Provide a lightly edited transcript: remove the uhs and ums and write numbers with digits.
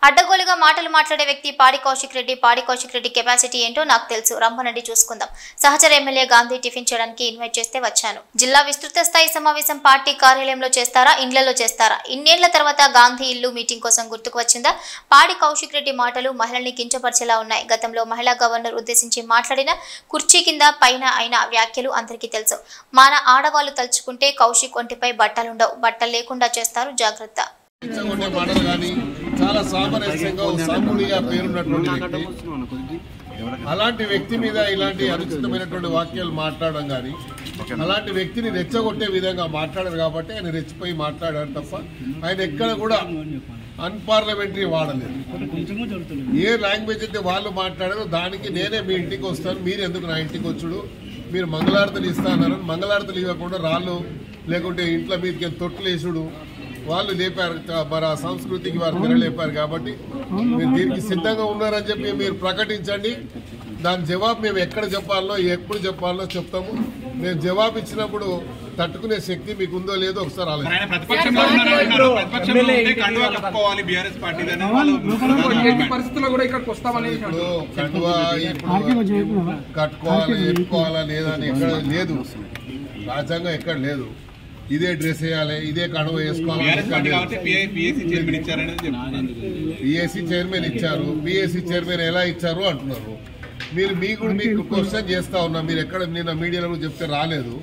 అడ్డగోలుగా మాటలు మాట్లాడే వ్యక్తి పాడి కౌశిక్ రెడ్డి కెపాసిటీ ఏంటో నాకు తెలుసు. రమ్మనండి చూసుకుందాం. సహచర ఎమ్మెల్యే గాంధీ టిఫిన్ చేయడానికి ఇన్వైట్ చేస్తే వచ్చాను. జిల్లా విస్తృత స్థాయి సమావేశం పార్టీ కార్యాలయంలో చేస్తారా, ఇండ్లలో చేస్తారా? ఇన్నేళ్ల తర్వాత గాంధీ ఇల్లు మీటింగ్ కోసం గుర్తుకు వచ్చిందా? పాడి కౌశిక్ రెడ్డి మాటలు మహిళల్ని కించపరిచేలా ఉన్నాయి. గతంలో మహిళా గవర్నర్ ఉద్దేశించి మాట్లాడిన కుర్చీ కింద పైన అయిన వ్యాఖ్యలు అందరికీ తెలుసు. మన ఆడవాళ్లు తలుచుకుంటే కౌశిక్ ఒంటిపై బట్టలుండవు, బట్టలు లేకుండా చేస్తారు, జాగ్రత్త. చాలా సామరస్యంగా సామూహిక పేరున్నటువంటి వ్యక్తి, అలాంటి వ్యక్తి మీద ఇలాంటి అనుచితమైనటువంటి వాక్యాలు మాట్లాడడం కానీ, అలాంటి వ్యక్తిని రెచ్చగొట్టే విధంగా మాట్లాడారు కాబట్టి ఆయన రెచ్చిపోయి మాట్లాడారు తప్ప ఆయన ఎక్కడ కూడా అన్పార్లమెంటరీ వాడలేదు. ఏ లాంగ్వేజ్ అయితే వాళ్ళు మాట్లాడారో దానికి నేనే మీ ఇంటికి వస్తాను, మీరు ఎందుకు నా ఇంటికి వచ్చుడు, మీరు మంగళారతులు ఇస్తానని మంగళారతులు ఇవ్వకుండా రాళ్ళు లేకుంటే ఇంట్లో మీదకి తొట్లు వేసుడు వాళ్ళు లేపారు. మరి ఆ సంస్కృతికి వారు తెరలేపారు కాబట్టి మీరు దీనికి సిద్ధంగా ఉన్నారని చెప్పి మీరు ప్రకటించండి. దాని జవాబు మేము ఎక్కడ చెప్పాలో ఎప్పుడు చెప్పాలో చెప్తాము. మేము జవాబు ఇచ్చినప్పుడు తట్టుకునే శక్తి మీకు ఉందో లేదో ఒకసారి కట్టుకోవాలి చెప్పుకోవాలా లేదా అని ఎక్కడ లేదు, రాజ్యాంగం ఎక్కడ లేదు. ఇదే డ్రెస్ వేయాలి, ఇదే కడువ వేసుకోవాలి. పిఎస్సి చైర్మన్ ఇచ్చారు, పిఎస్సి చైర్మన్ ఎలా ఇచ్చారు అంటున్నారు. మీరు మీకు క్వశ్చన్ చేస్తా ఉన్నా, మీరు ఎక్కడ నిన్న మీడియాలో చెప్తే రాలేదు.